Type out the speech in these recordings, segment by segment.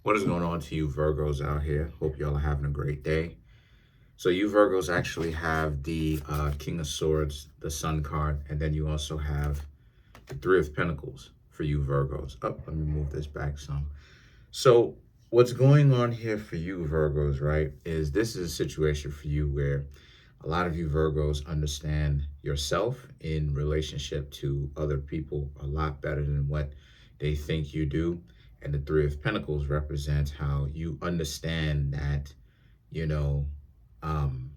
What is going on to you Virgos out here? Hope y'all are having a great day. So you Virgos actually have the King of Swords, the Sun card, and then you also have the Three of Pentacles for you Virgos. Oh, let me move this back some. So what's going on here for you Virgos, right, is this is a situation for you where a lot of you Virgos understand yourself in relationship to other people a lot better than what they think you do. And the Three of Pentacles represents how you understand that, you know, um,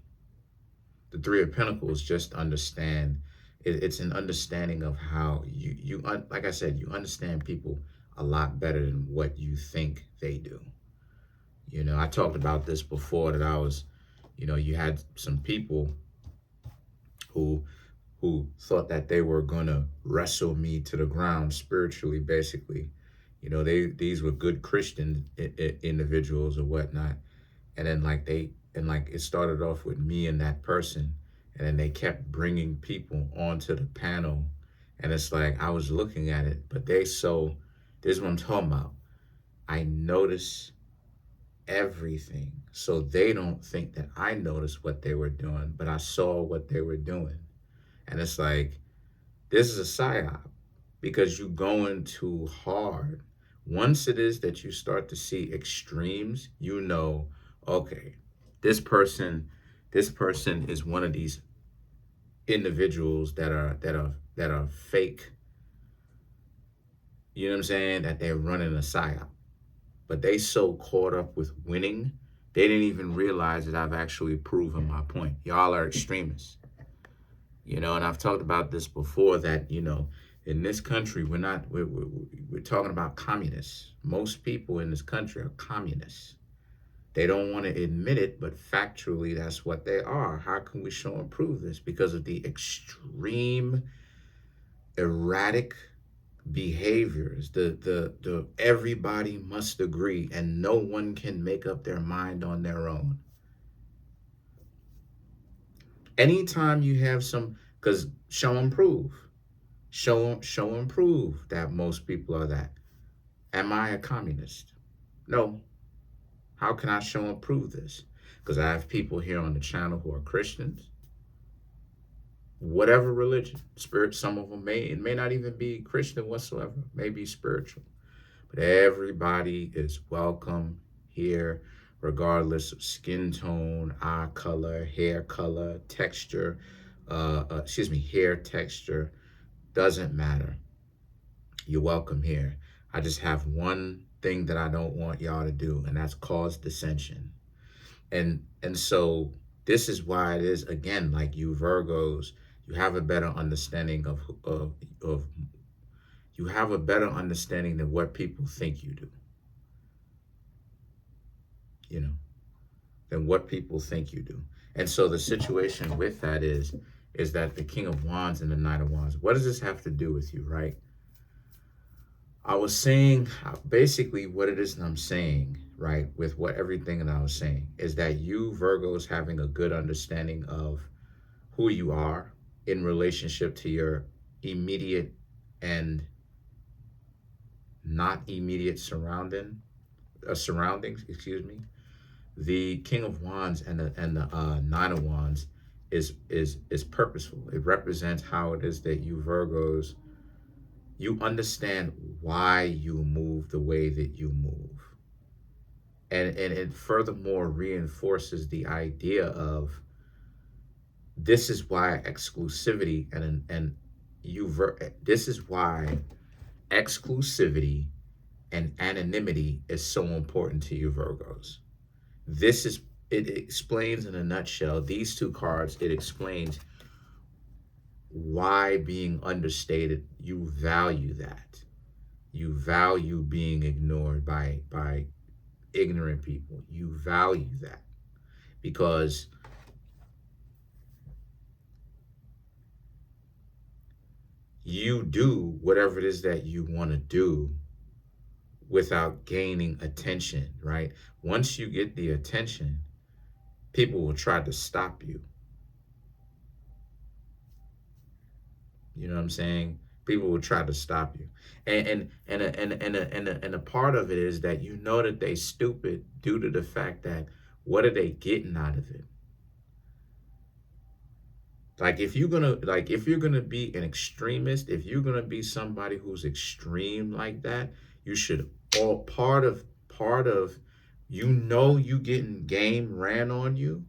the Three of Pentacles just understand, it's an understanding of how like I said, you understand people a lot better than what you think they do. I talked about this before that you had some people who thought that they were gonna wrestle me to the ground spiritually, basically. These were good Christian individuals or whatnot, and then like it started off with me and that person, and then they kept bringing people onto the panel, and it's like I was looking at it, but this is what I'm talking about. I notice everything, so they don't think that I noticed what they were doing, but I saw what they were doing. And it's like, this is a psyop because you're going too hard. Once it is that you start to see extremes, okay, this person, this person is one of these individuals that are fake. You know what I'm saying? That they're running a psyop, but they so caught up with winning, they didn't even realize that I've actually proven my point. Y'all are extremists. And I've talked about this before that, in this country, we're talking about communists. Most people in this country are communists. They don't want to admit it, but factually, that's what they are. How can we show and prove this? Because of the extreme, erratic behaviors. The everybody must agree, and no one can make up their mind on their own. Anytime you have because show and prove. Show and prove that most people are that. Am I a communist? No. How can I show and prove this? Because I have people here on the channel who are Christians, whatever religion, spirit. Some of them may not even be Christian whatsoever, may be spiritual. But everybody is welcome here, regardless of skin tone, eye color, texture, hair texture, doesn't matter. You're welcome here. I just have one thing that I don't want y'all to do, and that's cause dissension. And so this is why it is, again, like you Virgos, you have a better understanding of you have a better understanding than what people think you do. Than what people think you do. And so the situation with that is that the King of Wands and the Knight of Wands, what does this have to do with you, right? I was saying basically what it is that I'm saying, right, with everything that I was saying is that you Virgos having a good understanding of who you are in relationship to your immediate and not immediate surroundings, excuse me. The King of Wands and the Nine of Wands is purposeful. It represents how it is that you Virgos, you understand why you move the way that you move. And it furthermore reinforces the idea of this is why exclusivity this is why exclusivity and anonymity is so important to you Virgos. It explains in a nutshell, these two cards, it explains why being understated, you value that. You value being ignored by ignorant people. You value that because you do whatever it is that you want to do without gaining attention, right? Once you get the attention, people will try to stop you. You know what I'm saying? People will try to stop you. And a part of it is that you know that they stupid due to the fact that what are they getting out of it? Like if you're gonna be an extremist, if you're gonna be somebody who's extreme like that, you should all part of you know you getting game ran on you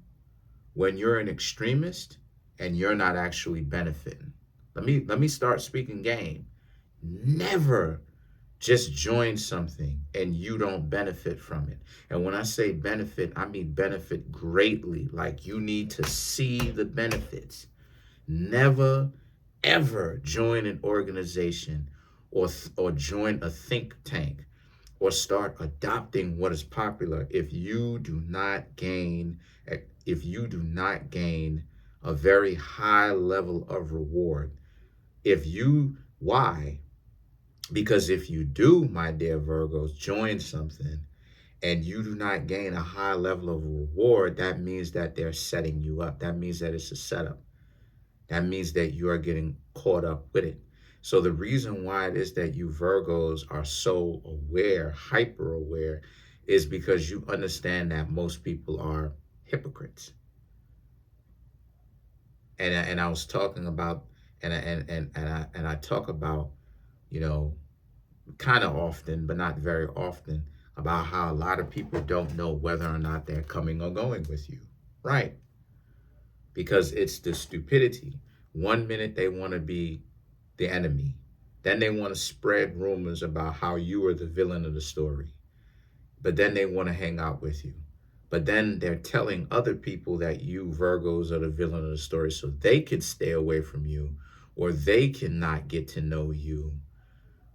when you're an extremist and you're not actually benefiting. Let me start speaking game. Never just join something and you don't benefit from it. And when I say benefit, I mean benefit greatly. Like you need to see the benefits. Never, ever join an organization or join a think tank or start adopting what is popular if you do not gain a very high level of reward. Why? Because if you do, my dear Virgos, join something and you do not gain a high level of reward, that means that they're setting you up. That means that it's a setup. That means that you are getting caught up with it. So the reason why it is that you Virgos are so aware, hyper aware, is because you understand that most people are hypocrites. And I was talking about and I talk about, you know, kind of often, but not very often, about how a lot of people don't know whether or not they're coming or going with you. Right. Because it's the stupidity. One minute they want to be the enemy. Then they want to spread rumors about how you are the villain of the story. But then they want to hang out with you. But then they're telling other people that you Virgos are the villain of the story so they can stay away from you or they cannot get to know you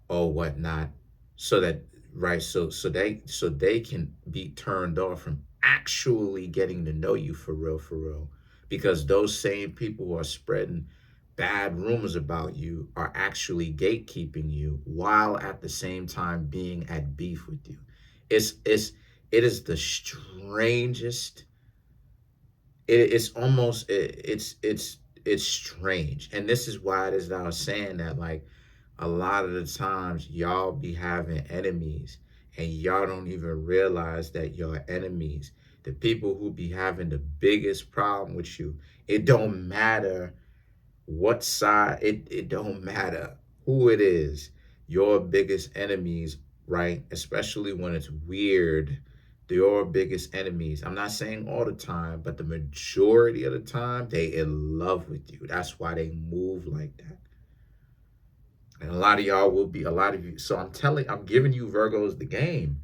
or whatnot. So that right, so they can be turned off from actually getting to know you for real. Because those same people who are spreading bad rumors about you are actually gatekeeping you while at the same time being at beef with you. It is the strangest. It's almost it's strange, and this is why it is that I was saying that, like, a lot of the times y'all be having enemies and y'all don't even realize that you're enemies. The people who be having the biggest problem with you, it don't matter what side, it don't matter who it is, your biggest enemies, right? Especially when it's weird, your biggest enemies. I'm not saying all the time, but the majority of the time, they in love with you. That's why they move like that. And a lot of y'all will be, a lot of you. So I'm giving you Virgos the game.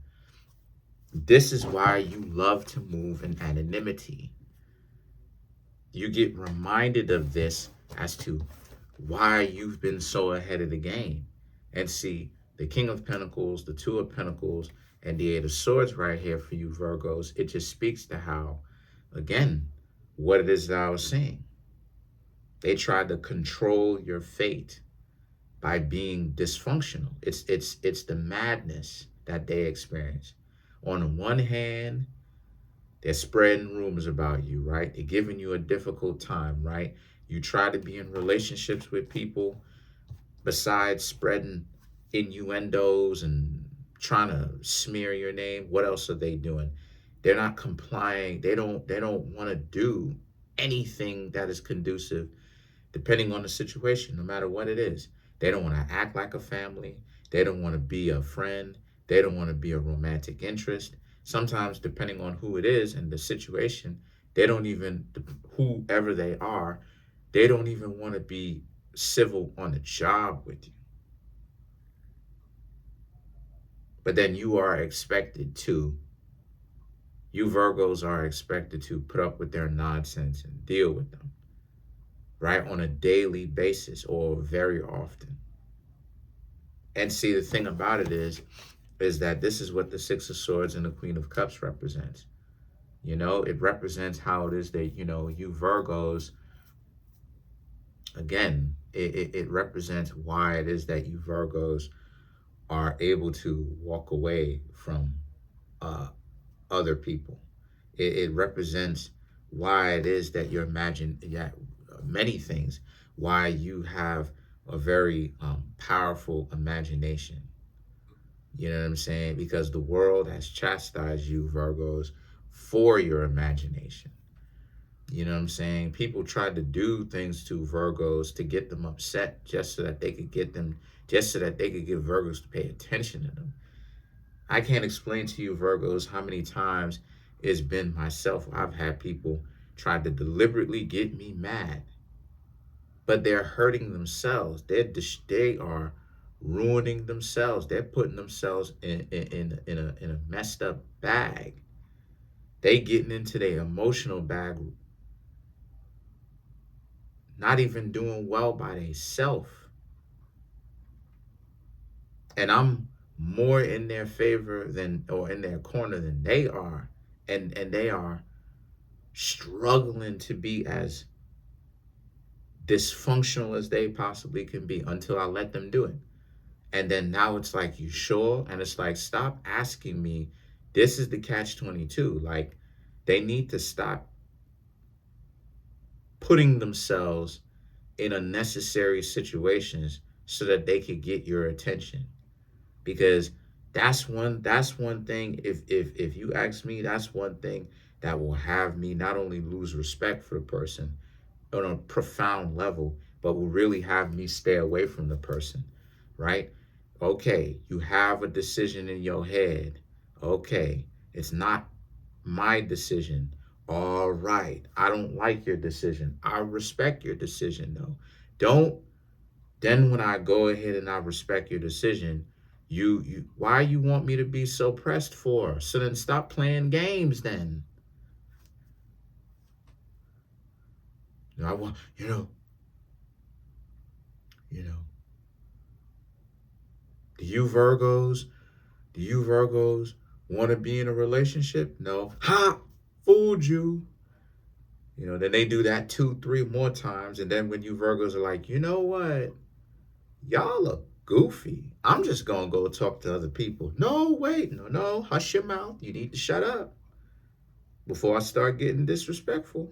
This is why you love to move in anonymity. You get reminded of this as to why you've been so ahead of the game. And see, the King of Pentacles, the Two of Pentacles, and the Eight of Swords right here for you Virgos, it just speaks to how, again, what it is that I was saying. They tried to control your fate by being dysfunctional. It's the madness that they experience. On the one hand, they're spreading rumors about you, right? They're giving you a difficult time, right? You try to be in relationships with people besides spreading innuendos and trying to smear your name. What else are they doing? They're not complying. They don't want to do anything that is conducive, depending on the situation, no matter what it is. They don't want to act like a family. They don't want to be a friend. They don't want to be a romantic interest. Sometimes, depending on who it is and the situation, they don't even, whoever they are, they don't even want to be civil on the job with you. But then you Virgos are expected to put up with their nonsense and deal with them, right, on a daily basis or very often. And see, the thing about it is that this is what the Six of Swords and the Queen of Cups represents. You know, it represents how it is that, you know, you Virgos, again, it represents why it is that you Virgos are able to walk away from other people. It represents why it is that many things, why you have a very powerful imagination. You know what I'm saying? Because the world has chastised you, Virgos, for your imagination. You know what I'm saying? People tried to do things to Virgos to get them upset just so that they could get them, just so that they could get Virgos to pay attention to them. I can't explain to you, Virgos, how many times it's been myself. I've had people try to deliberately get me mad, but they're hurting themselves. They are ruining themselves. They're putting themselves in a messed up bag. They getting into their emotional bag, not even doing well by themselves. And I'm more in their favor than, or in their corner than they are. And they are struggling to be as dysfunctional as they possibly can be until I let them do it. And then now it's like, you sure? And it's like, stop asking me. This is the catch-22. Like, they need to stop putting themselves in unnecessary situations so that they could get your attention. Because that's one thing, if you ask me, that's one thing that will have me not only lose respect for the person on a profound level, but will really have me stay away from the person, right? Okay, you have a decision in your head. Okay, it's not my decision. All right, I don't like your decision. I respect your decision, though. Don't, then when I go ahead and I respect your decision, why you want me to be so pressed for? So then stop playing games then. I want, you know, do you Virgos, want to be in a relationship? No. Ha! Fooled you. Then they do that 2, 3 more times. And then when you Virgos are like, you know what? Y'all are goofy. I'm just going to go talk to other people. No, wait. No. Hush your mouth. You need to shut up before I start getting disrespectful.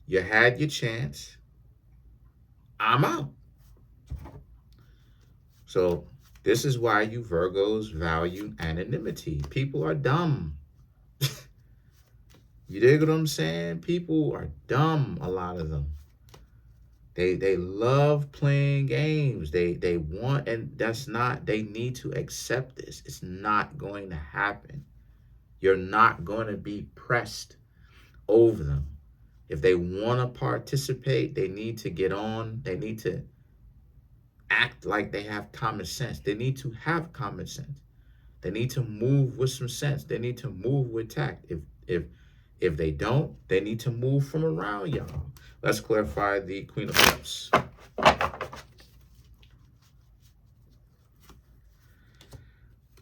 You had your chance. I'm out. So this is why you Virgos value anonymity. People are dumb. You dig what I'm saying? People are dumb, a lot of them. They love playing games. They want, and that's not, they need to accept this. It's not going to happen. You're not going to be pressed over them. If they want to participate, they need to get on. They need to act like they have common sense. They need to have common sense. They need to move with some sense. They need to move with tact. If they don't, they need to move from around y'all. Let's clarify the Queen of Cups.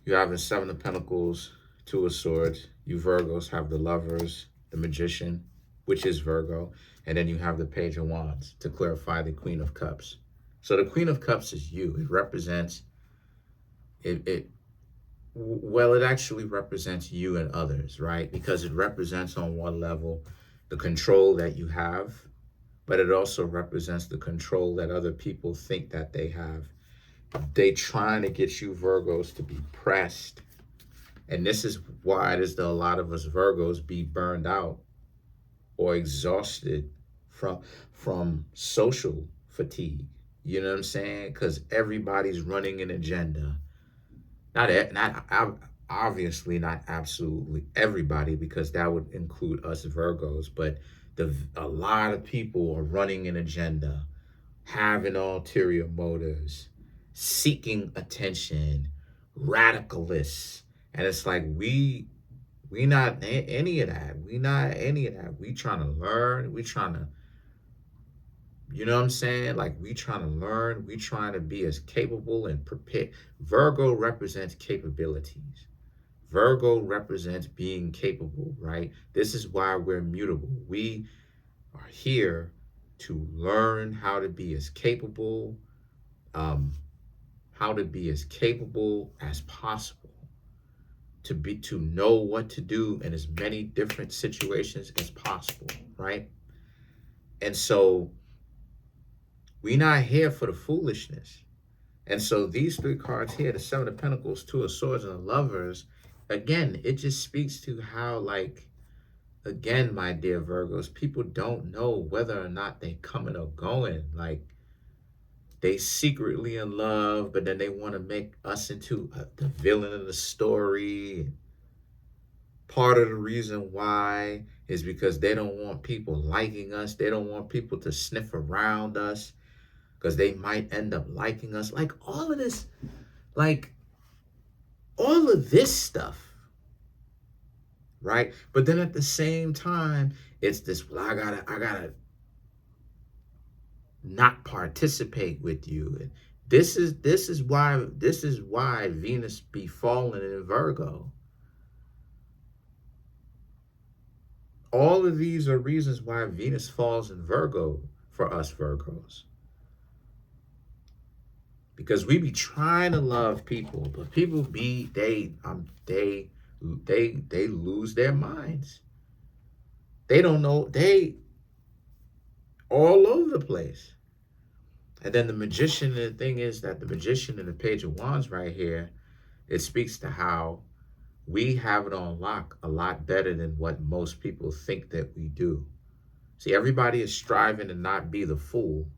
You have the Seven of Pentacles, Two of Swords. You Virgos have the Lovers, the Magician, which is Virgo. And then you have the Page of Wands to clarify the Queen of Cups. So the Queen of Cups is you. It represents, it actually represents you and others, right? Because it represents on one level the control that you have, but it also represents the control that other people think that they have. They trying to get you Virgos to be pressed. And this is why it is that a lot of us Virgos be burned out or exhausted from social fatigue. You know what I'm saying? Because everybody's running an agenda. Not obviously not absolutely everybody, because that would include us Virgos, but a lot of people are running an agenda, having ulterior motives, seeking attention, radicalists. And it's like, we not any of that. We not any of that. We trying to learn. We trying to, you know what I'm saying? Like, we trying to learn. We trying to be as capable and prepared. Virgo represents capabilities. Virgo represents being capable, right? This is why we're mutable. We are here to learn how to be as capable, as possible, to know what to do in as many different situations as possible, right? And so We not here for the foolishness. And so these three cards here, the Seven of Pentacles, Two of Swords, and the Lovers, again, it just speaks to how, like, again, my dear Virgos, people don't know whether or not they coming or going. Like, they secretly in love, but then they want to make us into the villain of the story. Part of the reason why is because they don't want people liking us. They don't want people to sniff around us because they might end up liking us. Like all of this, like all of this stuff, right? But then at the same time, it's this, well, I gotta not participate with you. And this is why Venus be falling in Virgo. All of these are reasons why Venus falls in Virgo for us Virgos. Because we be trying to love people, but people be they lose their minds. They don't know, they all over the place. And then the Magician, the thing is that the Magician and the Page of Wands right here, it speaks to how we have it on lock a lot better than what most people think that we do. See, everybody is striving to not be the fool.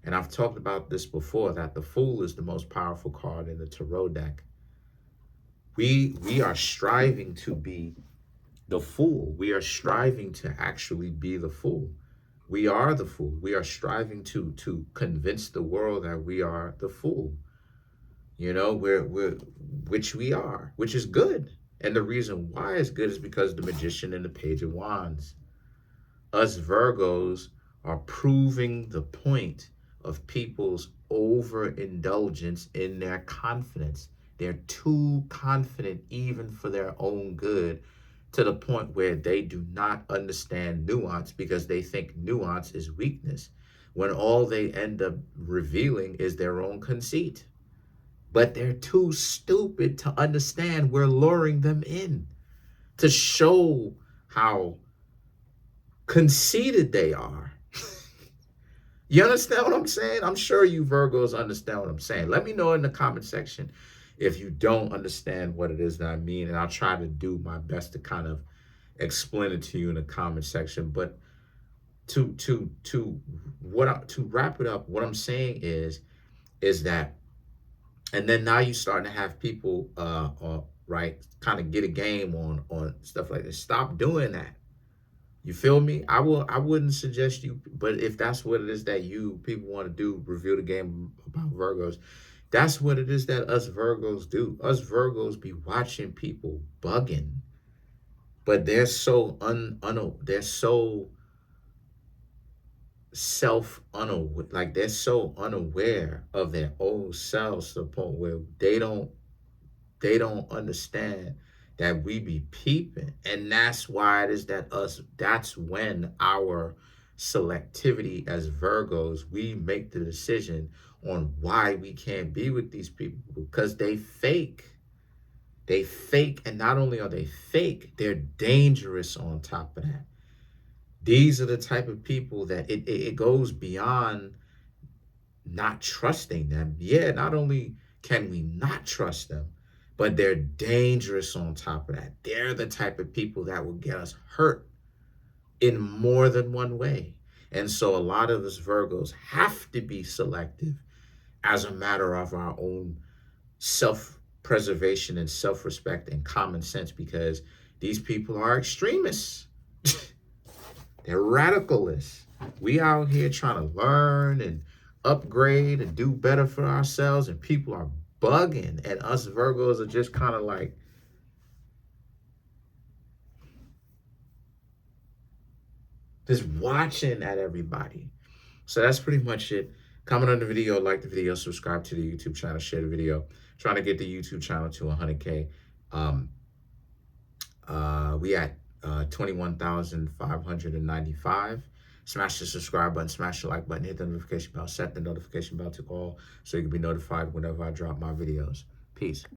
And I've talked about this before, that the Fool is the most powerful card in the Tarot deck. We are striving to be the Fool. We are striving to actually be the Fool. We are the Fool. We are striving to convince the world that we are the Fool. You know, which we are, which is good. And the reason why it's good is because the Magician and the Page of Wands. Us Virgos are proving the point of people's overindulgence in their confidence. They're too confident even for their own good, to the point where they do not understand nuance because they think nuance is weakness, when all they end up revealing is their own conceit. But they're too stupid to understand we're luring them in to show how conceited they are. You understand what I'm saying? I'm sure you Virgos understand what I'm saying. Let me know in the comment section if you don't understand what it is that I mean, and I'll try to do my best to kind of explain it to you in the comment section. But to wrap it up, what I'm saying is that, and then now you starting to have people right, kind of get a game on stuff like this. Stop doing that. You feel me? I wouldn't suggest you, but if that's what it is that you people want to do, review the game about Virgos. That's what it is that us Virgos do. Us Virgos be watching people bugging, but they're so they're so self-unaware, like they're so unaware of their own selves to the point where they don't understand that we be peeping. And that's why it is that that's when our selectivity as Virgos, we make the decision on why we can't be with these people, because they fake. They fake, and not only are they fake, they're dangerous on top of that. These are the type of people that it goes beyond not trusting them. Yeah, not only can we not trust them, but they're dangerous on top of that. They're the type of people that will get us hurt in more than one way. And so a lot of us Virgos have to be selective as a matter of our own self-preservation and self-respect and common sense, because these people are extremists. They're radicalists. We out here trying to learn and upgrade and do better for ourselves, and people are bugging, and us Virgos are just kind of like, just watching at everybody. So that's pretty much it. Comment on the video, like the video, subscribe to the YouTube channel, share the video. Trying to get the YouTube channel to 100K. We at 21,595. Smash the subscribe button, smash the like button, hit the notification bell, set the notification bell to all so you can be notified whenever I drop my videos. Peace.